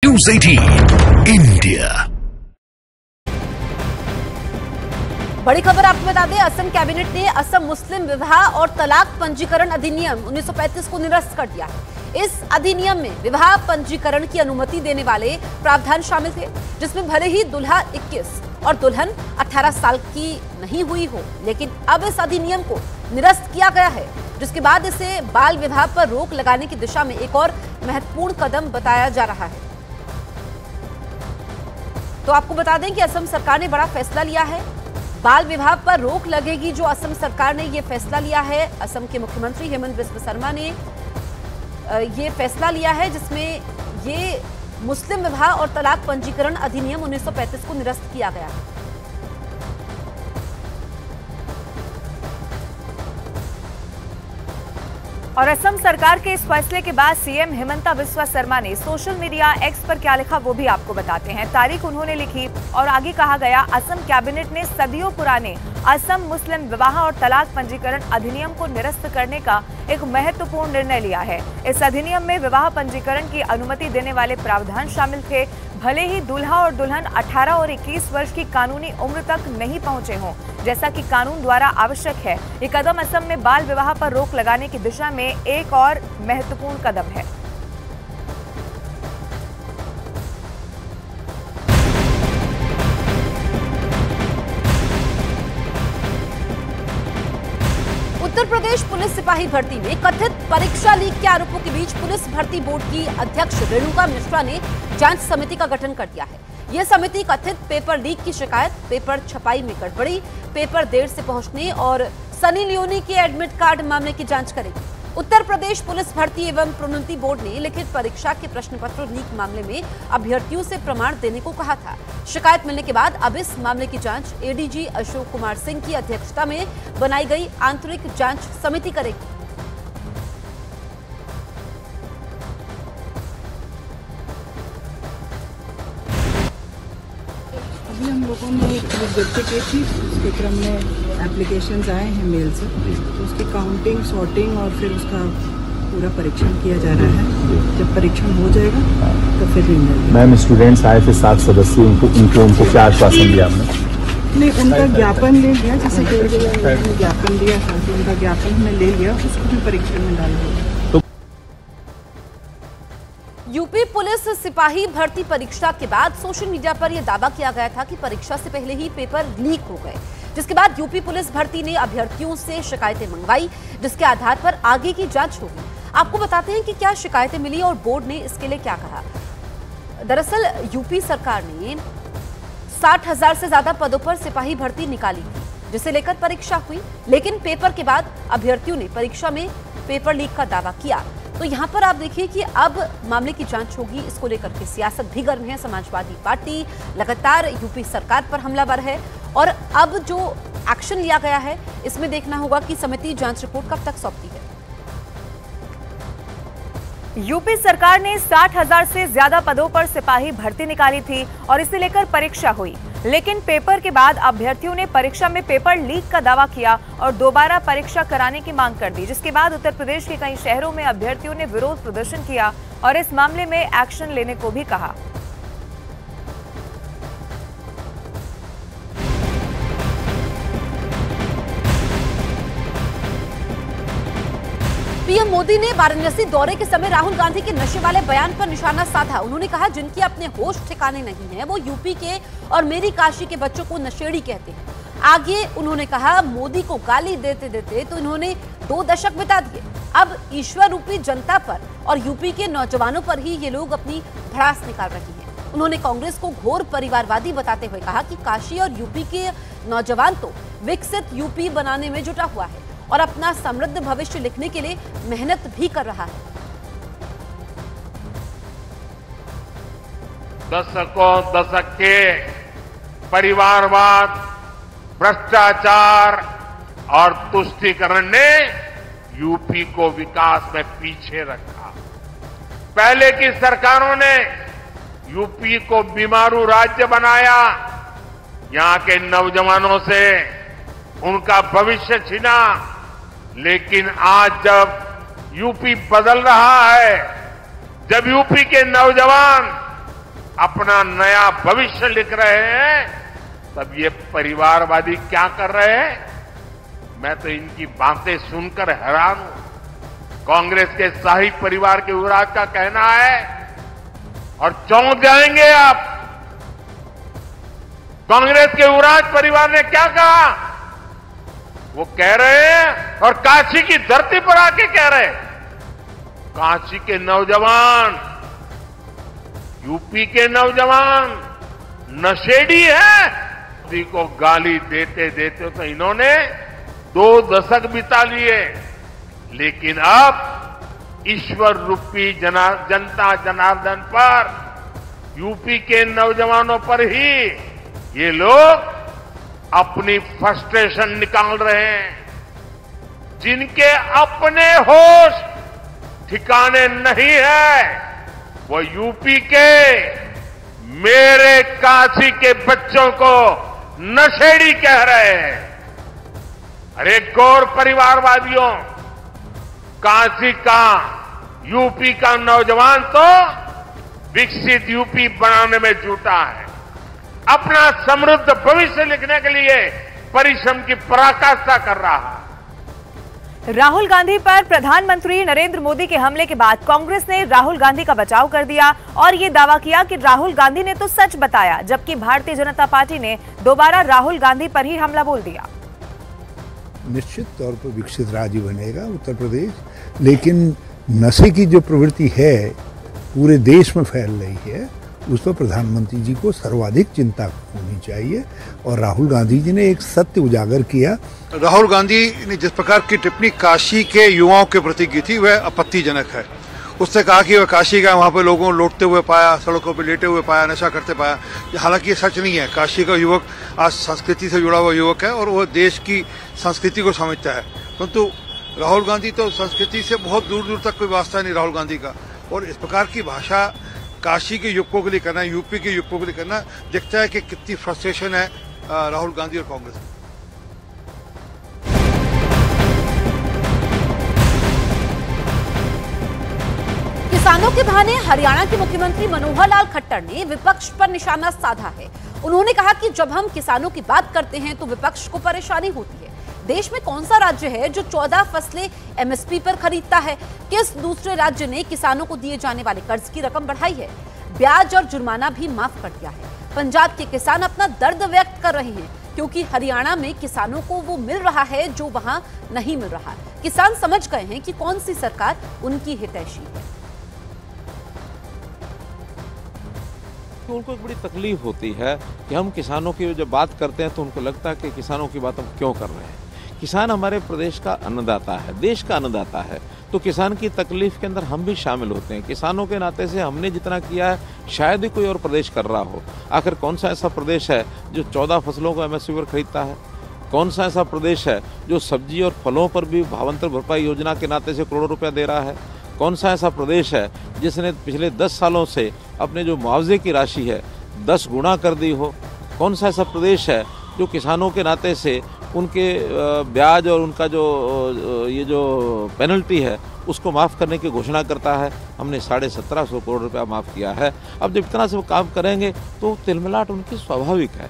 News 18 India. बड़ी खबर आपको बता दें, असम कैबिनेट ने असम मुस्लिम विवाह और तलाक पंजीकरण अधिनियम 1935 को निरस्त कर दिया है। इस अधिनियम में विवाह पंजीकरण की अनुमति देने वाले प्रावधान शामिल थे, जिसमें भले ही दुल्हा 21 और दुल्हन 18 साल की नहीं हुई हो, लेकिन अब इस अधिनियम को निरस्त किया गया है, जिसके बाद इसे बाल विवाह पर रोक लगाने की दिशा में एक और महत्वपूर्ण कदम बताया जा रहा है। तो आपको बता दें कि असम सरकार ने बड़ा फैसला लिया है। बाल विवाह पर रोक लगेगी, जो असम सरकार ने यह फैसला लिया है। असम के मुख्यमंत्री हेमंत बिस्वा शर्मा ने ये फैसला लिया है, जिसमें ये मुस्लिम विवाह और तलाक पंजीकरण अधिनियम 1935 को निरस्त किया गया है। और असम सरकार के इस फैसले के बाद सीएम हेमंत बिस्वा शर्मा ने सोशल मीडिया एक्स पर क्या लिखा वो भी आपको बताते हैं। तारीख उन्होंने लिखी और आगे कहा गया, असम कैबिनेट ने सदियों पुराने असम मुस्लिम विवाह और तलाक पंजीकरण अधिनियम को निरस्त करने का एक महत्वपूर्ण निर्णय लिया है। इस अधिनियम में विवाह पंजीकरण की अनुमति देने वाले प्रावधान शामिल थे। भले ही दूल्हा और दुल्हन 18 और 21 वर्ष की कानूनी उम्र तक नहीं पहुंचे हों, जैसा कि कानून द्वारा आवश्यक है। ये कदम असम में बाल विवाह पर रोक लगाने की दिशा में एक और महत्वपूर्ण कदम है। उत्तर प्रदेश पुलिस सिपाही भर्ती में कथित परीक्षा लीक के आरोपों के बीच पुलिस भर्ती बोर्ड की अध्यक्ष रेणुका मिश्रा ने जांच समिति का गठन कर दिया है। यह समिति कथित पेपर लीक की शिकायत, पेपर छपाई में गड़बड़ी, पेपर देर से पहुंचने और सनी लियोनी के एडमिट कार्ड मामले की जांच करेगी। उत्तर प्रदेश पुलिस भर्ती एवं प्रोन्नति बोर्ड ने लिखित परीक्षा के प्रश्न पत्र लीक मामले में अभ्यर्थियों से प्रमाण देने को कहा था। शिकायत मिलने के बाद अब इस मामले की जांच एडीजी अशोक कुमार सिंह की अध्यक्षता में बनाई गई आंतरिक जांच समिति करेगी। अभी हम लोगों ने एक व्यक्ति की थी, उसके क्रम में एप्लीकेशंस आए हैं मेल से, तो उसकी काउंटिंग, सॉर्टिंग और फिर उसका पूरा परीक्षण किया जा रहा है। जब परीक्षण हो जाएगा तो फिर निर्णय। मैम, स्टूडेंट्स आए थे 7 सदस्य, उनको क्या आश्वासन दिया आपने? नहीं, उनका ज्ञापन ले लिया, जैसे कि ज्ञापन दिया था, तो उनका ज्ञापन हमने ले लिया, उसको भी परीक्षण में डाला होगा। यूपी पुलिस सिपाही भर्ती परीक्षा के बाद सोशल मीडिया पर यह दावा किया गया था कि परीक्षा से पहले ही पेपर लीक हो गए, जिसके बाद यूपी पुलिस भर्ती ने अभ्यर्थियों से शिकायतें मंगवाई, जिसके आधार पर आगे की जांच होगी। आपको बताते हैं कि क्या शिकायतें मिली और बोर्ड ने इसके लिए क्या कहा। दरअसल यूपी सरकार ने 60,000 से ज्यादा पदों पर सिपाही भर्ती निकाली थी, जिसे लेकर परीक्षा हुई, लेकिन पेपर के बाद अभ्यर्थियों ने परीक्षा में पेपर लीक का दावा किया। तो यहाँ पर आप देखिए कि अब मामले की जांच होगी। इसको लेकर के सियासत भी गर्म है। समाजवादी पार्टी लगातार यूपी सरकार पर हमलावर है और अब जो एक्शन लिया गया है, इसमें देखना होगा कि समिति जांच रिपोर्ट कब तक सौंपती है। यूपी सरकार ने 60,000 से ज्यादा पदों पर सिपाही भर्ती निकाली थी और इसे लेकर परीक्षा हुई, लेकिन पेपर के बाद अभ्यर्थियों ने परीक्षा में पेपर लीक का दावा किया और दोबारा परीक्षा कराने की मांग कर दी, जिसके बाद उत्तर प्रदेश के कई शहरों में अभ्यर्थियों ने विरोध प्रदर्शन किया और इस मामले में एक्शन लेने को भी कहा। पीएम मोदी ने वाराणसी दौरे के समय राहुल गांधी के नशे वाले बयान पर निशाना साधा। उन्होंने कहा, जिनके अपने होश ठिकाने नहीं है, वो यूपी के और मेरी काशी के बच्चों को नशेड़ी कहते हैं। आगे उन्होंने कहा, मोदी को गाली देते देते तो इन्होंने 2 दशक बिता दिए। अब ईश्वर रूपी जनता पर और यूपी के नौजवानों पर ही ये लोग अपनी भड़ास निकाल रहे हैं। उन्होंने कांग्रेस को घोर परिवारवादी बताते हुए कहा कि काशी और यूपी के नौजवान तो विकसित यूपी बनाने में जुटा हुआ है और अपना समृद्ध भविष्य लिखने के लिए मेहनत भी कर रहा है। दशक के परिवारवाद, भ्रष्टाचार और तुष्टीकरण ने यूपी को विकास में पीछे रखा। पहले की सरकारों ने यूपी को बीमारू राज्य बनाया, यहां के नौजवानों से उनका भविष्य छीना। लेकिन आज जब यूपी बदल रहा है, जब यूपी के नौजवान अपना नया भविष्य लिख रहे हैं, तब ये परिवारवादी क्या कर रहे हैं? मैं तो इनकी बातें सुनकर हैरान हूं। कांग्रेस के शाही परिवार के युवराज का कहना है और चौंक जाएंगे आप। कांग्रेस के युवराज परिवार ने क्या कहा? वो कह रहे हैं और काशी की धरती पर आके कह रहे हैं, काशी के नौजवान, यूपी के नौजवान नशेड़ी है। मोदी को गाली देते देते तो इन्होंने 2 दशक बिता लिए, लेकिन अब ईश्वर रूपी जनता जनार्दन पर, यूपी के नौजवानों पर ही ये लोग अपनी फ्रस्ट्रेशन निकाल रहे हैं। जिनके अपने होश ठिकाने नहीं है, वो यूपी के मेरे काशी के बच्चों को नशेड़ी कह रहे हैं। अरे गौर परिवारवादियों, काशी का, यूपी का नौजवान तो विकसित यूपी बनाने में जुटा है। अपना समृद्ध भविष्य लिखने के लिए परिश्रम की पराकाष्ठा कर रहा है। राहुल गांधी पर प्रधानमंत्री नरेंद्र मोदी के हमले के बाद कांग्रेस ने राहुल गांधी का बचाव कर दिया और ये दावा किया कि राहुल गांधी ने तो सच बताया, जबकि भारतीय जनता पार्टी ने दोबारा राहुल गांधी पर ही हमला बोल दिया। निश्चित तौर पर विकसित राज्य बनेगा उत्तर प्रदेश, लेकिन नशे की जो प्रवृत्ति है पूरे देश में फैल रही है, उस पर प्रधानमंत्री जी को सर्वाधिक चिंता होनी चाहिए। और राहुल गांधी जी ने एक सत्य उजागर किया। राहुल गांधी ने जिस प्रकार की टिप्पणी काशी के युवाओं के प्रति की थी वह आपत्तिजनक है। उसने कहा कि वह काशी का वहाँ पे लोगों को लौटते हुए पाया, सड़कों पे लेटे हुए पाया, नशा करते पाया। हालांकि ये सच नहीं है। काशी का युवक आज संस्कृति से जुड़ा हुआ युवक है और वह देश की संस्कृति को समझता है, परंतु राहुल गांधी तो संस्कृति से बहुत दूर दूर तक कोई वास्ता नहीं राहुल गांधी का। और इस प्रकार की भाषा काशी के युवकों के लिए करना, यूपी के युवकों के लिए करना, दिखता है कि कितनी फ्रस्ट्रेशन है राहुल गांधी और कांग्रेस में। किसानों के बहाने हरियाणा के मुख्यमंत्री मनोहर लाल खट्टर ने विपक्ष पर निशाना साधा है। उन्होंने कहा कि जब हम किसानों की बात करते हैं तो विपक्ष को परेशानी होती है। देश में कौन सा राज्य है जो 14 फसलें एमएसपी पर खरीदता है? किस दूसरे राज्य ने किसानों को दिए जाने वाले कर्ज की रकम बढ़ाई है? ब्याज और जुर्माना भी माफ कर दिया है। पंजाब के किसान अपना दर्द व्यक्त कर रहे हैं क्योंकि हरियाणा में किसानों को वो मिल रहा है जो वहां नहीं मिल रहा। किसान समझ गए हैं कि कौन सी सरकार उनकी हितैषी है। उनको एक बड़ी तकलीफ होती है कि हम किसानों की जब बात करते हैं तो उनको लगता है कि किसानों की बात हम क्यों कर रहे हैं। किसान हमारे प्रदेश का अन्नदाता है, देश का अन्नदाता है, तो किसान की तकलीफ के अंदर हम भी शामिल होते हैं। किसानों के नाते से हमने जितना किया है शायद ही कोई और प्रदेश कर रहा हो। आखिर कौन सा ऐसा प्रदेश है जो 14 फसलों को एमएसपी पर खरीदता है? कौन सा ऐसा प्रदेश है जो सब्जी और फलों पर भी भावांतर भरपाई योजना के नाते से करोड़ों रुपया दे रहा है? कौन सा ऐसा प्रदेश है जिसने पिछले 10 सालों से अपने जो मुआवजे की राशि है 10 गुना कर दी हो? कौन सा ऐसा प्रदेश है जो किसानों के नाते से उनके ब्याज और उनका ये जो पेनल्टी है उसको माफ़ करने की घोषणा करता है? हमने 1750 करोड़ रुपया माफ़ किया है। अब जब इतना सब काम करेंगे तो तिलमिलाट उनकी स्वाभाविक है।